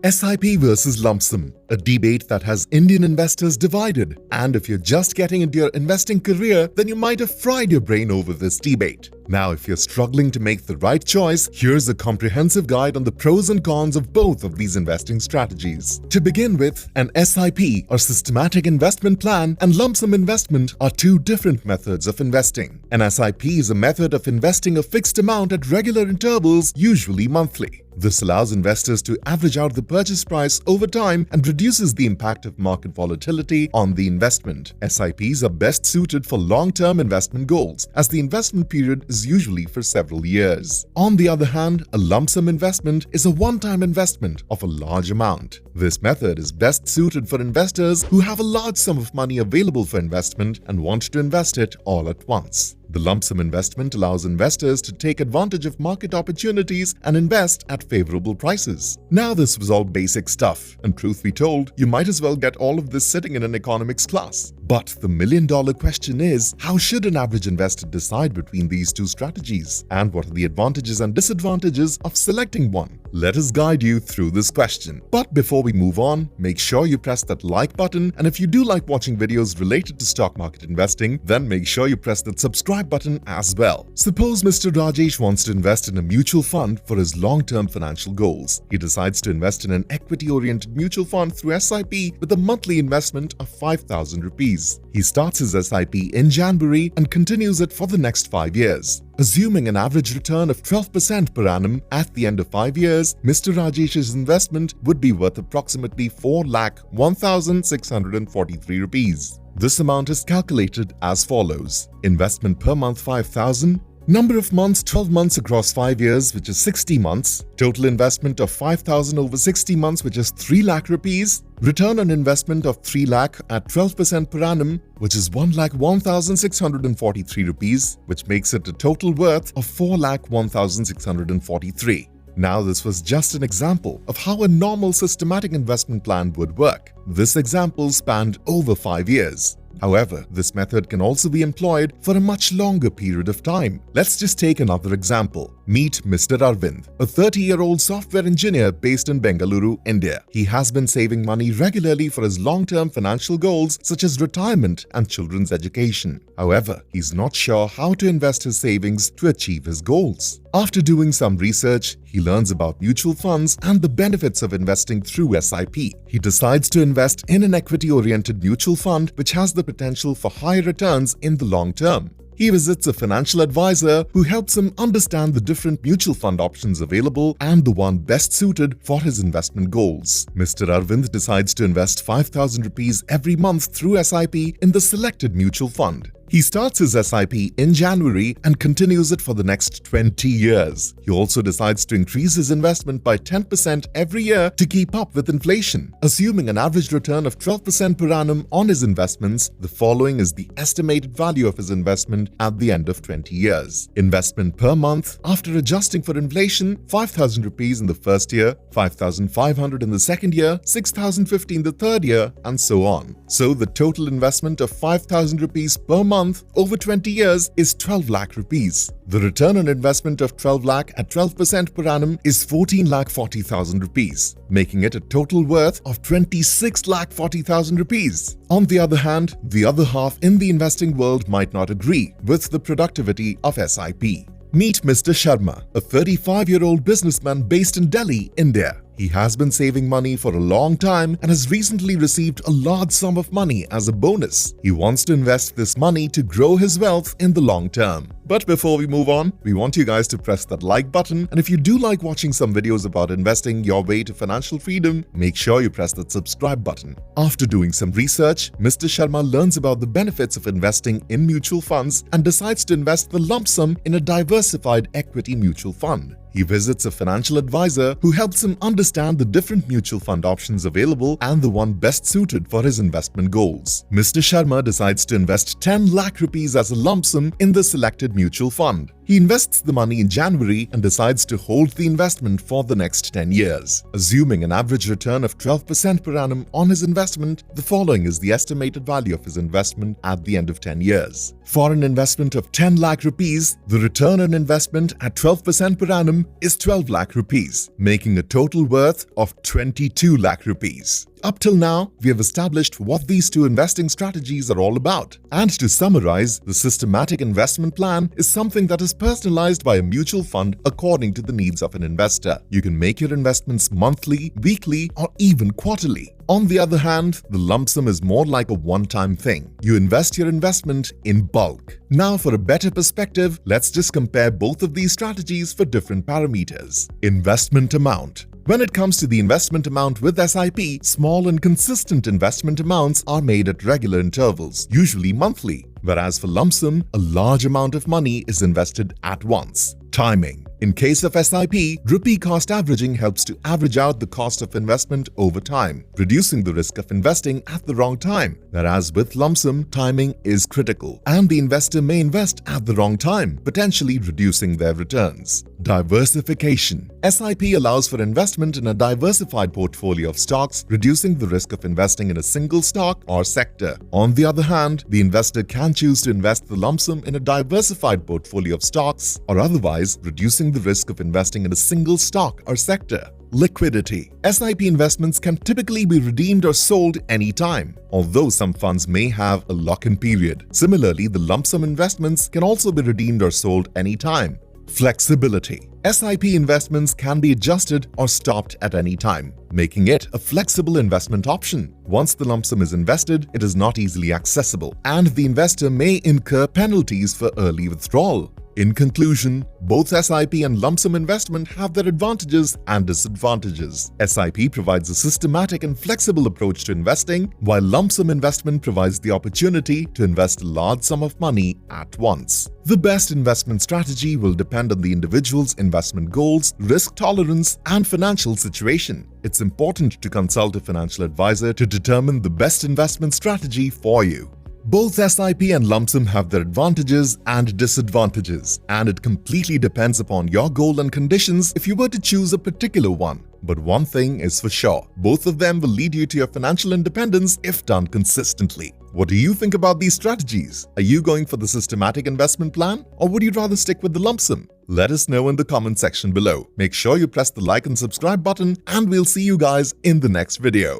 SIP versus Lumpsum, a debate that has Indian investors divided. And if you're just getting into your investing career, then you might have fried your brain over this debate. Now, if you're struggling to make the right choice, here's a comprehensive guide on the pros and cons of both of these investing strategies. To begin with, an SIP or systematic investment plan and lump sum investment are two different methods of investing. An SIP is a method of investing a fixed amount at regular intervals, usually monthly. This allows investors to average out the purchase price over time and reduces the impact of market volatility on the investment. SIPs are best suited for long-term investment goals, as the investment period is usually for several years. On the other hand, a lump sum investment is a one-time investment of a large amount. This method is best suited for investors who have a large sum of money available for investment and want to invest it all at once. The lump sum investment allows investors to take advantage of market opportunities and invest at favorable prices. Now, this was all basic stuff, and truth be told, you might as well get all of this sitting in an economics class. But the million-dollar question is, how should an average investor decide between these two strategies? And what are the advantages and disadvantages of selecting one? Let us guide you through this question. But before we move on, make sure you press that like button, and if you do like watching videos related to stock market investing, then make sure you press that subscribe button as well. Suppose Mr. Rajesh wants to invest in a mutual fund for his long-term financial goals. He decides to invest in an equity-oriented mutual fund through SIP with a monthly investment of 5,000 rupees. He starts his SIP in January and continues it for the next 5 years. Assuming an average return of 12% per annum at the end of 5 years, Mr. Rajesh's investment would be worth approximately 4,01,643 rupees. This amount is calculated as follows: investment per month 5,000, number of months 12 months across 5 years, which is 60 months, total investment of 5,000 over 60 months, which is 3 lakh rupees, return on investment of 3 lakh at 12% per annum, which is 1,01,643 rupees, which makes it a total worth of 4,01,643. Now, this was just an example of how a normal systematic investment plan would work. This example spanned over 5 years. However, this method can also be employed for a much longer period of time. Let's just take another example. Meet Mr. Arvind, a 30-year-old software engineer based in Bengaluru, India. He has been saving money regularly for his long-term financial goals such as retirement and children's education. However, he's not sure how to invest his savings to achieve his goals. After doing some research, he learns about mutual funds and the benefits of investing through SIP. He decides to invest in an equity-oriented mutual fund which has the potential for high returns in the long term. He visits a financial advisor who helps him understand the different mutual fund options available and the one best suited for his investment goals. Mr. Arvind decides to invest 5,000 rupees every month through SIP in the selected mutual fund. He starts his SIP in January and continues it for the next 20 years. He also decides to increase his investment by 10% every year to keep up with inflation. Assuming an average return of 12% per annum on his investments, the following is the estimated value of his investment at the end of 20 years. Investment per month after adjusting for inflation: 5,000 rupees in the first year, 5,500 in the second year, 6,050 in the third year, and so on. So the total investment of 5,000 rupees per month over 20 years is 12 lakh rupees. The return on investment of 12 lakh at 12% per annum is 14,40,000 rupees, making it a total worth of 26,40,000 rupees. On the other hand, the other half in the investing world might not agree with the productivity of SIP. Meet Mr. Sharma, a 35-year-old businessman based in Delhi, India. He has been saving money for a long time and has recently received a large sum of money as a bonus. He wants to invest this money to grow his wealth in the long term. But before we move on, we want you guys to press that like button, and if you do like watching some videos about investing your way to financial freedom, make sure you press that subscribe button. After doing some research, Mr. Sharma learns about the benefits of investing in mutual funds and decides to invest the lump sum in a diversified equity mutual fund. He visits a financial advisor who helps him understand the different mutual fund options available and the one best suited for his investment goals. Mr. Sharma decides to invest 10 lakh rupees as a lump sum in the selected mutual fund. He invests the money in January and decides to hold the investment for the next 10 years. Assuming an average return of 12% per annum on his investment, the following is the estimated value of his investment at the end of 10 years. For an investment of 10 lakh rupees, the return on investment at 12% per annum is 12 lakh rupees, making a total worth of 22 lakh rupees. Up till now, we have established what these two investing strategies are all about. And to summarize, the systematic investment plan is something that is personalized by a mutual fund according to the needs of an investor. You can make your investments monthly, weekly, or even quarterly. On the other hand, the lump sum is more like a one-time thing. You invest your investment in bulk. Now, for a better perspective, let's just compare both of these strategies for different parameters. Investment amount. When it comes to the investment amount with SIP, small and consistent investment amounts are made at regular intervals, usually monthly. Whereas for lump sum, a large amount of money is invested at once. Timing. In case of SIP, rupee cost averaging helps to average out the cost of investment over time, reducing the risk of investing at the wrong time. Whereas with lump sum, timing is critical, and the investor may invest at the wrong time, potentially reducing their returns. Diversification. SIP allows for investment in a diversified portfolio of stocks, reducing the risk of investing in a single stock or sector. On the other hand, the investor can choose to invest the lump sum in a diversified portfolio of stocks or otherwise reducing the risk of investing in a single stock or sector. Liquidity. SIP investments can typically be redeemed or sold anytime, although some funds may have a lock-in period. Similarly, the lump sum investments can also be redeemed or sold anytime. Flexibility. SIP investments can be adjusted or stopped at any time, making it a flexible investment option. Once the lump sum is invested, it is not easily accessible, and the investor may incur penalties for early withdrawal. In conclusion, both SIP and lump sum investment have their advantages and disadvantages. SIP provides a systematic and flexible approach to investing, while lump sum investment provides the opportunity to invest a large sum of money at once. The best investment strategy will depend on the individual's investment goals, risk tolerance, and financial situation. It's important to consult a financial advisor to determine the best investment strategy for you. Both SIP and lump sum have their advantages and disadvantages, and it completely depends upon your goal and conditions if you were to choose a particular one. But one thing is for sure, both of them will lead you to your financial independence if done consistently. What do you think about these strategies? Are you going for the systematic investment plan, or would you rather stick with the lump sum? Let us know in the comment section below. Make sure you press the like and subscribe button, and we'll see you guys in the next video.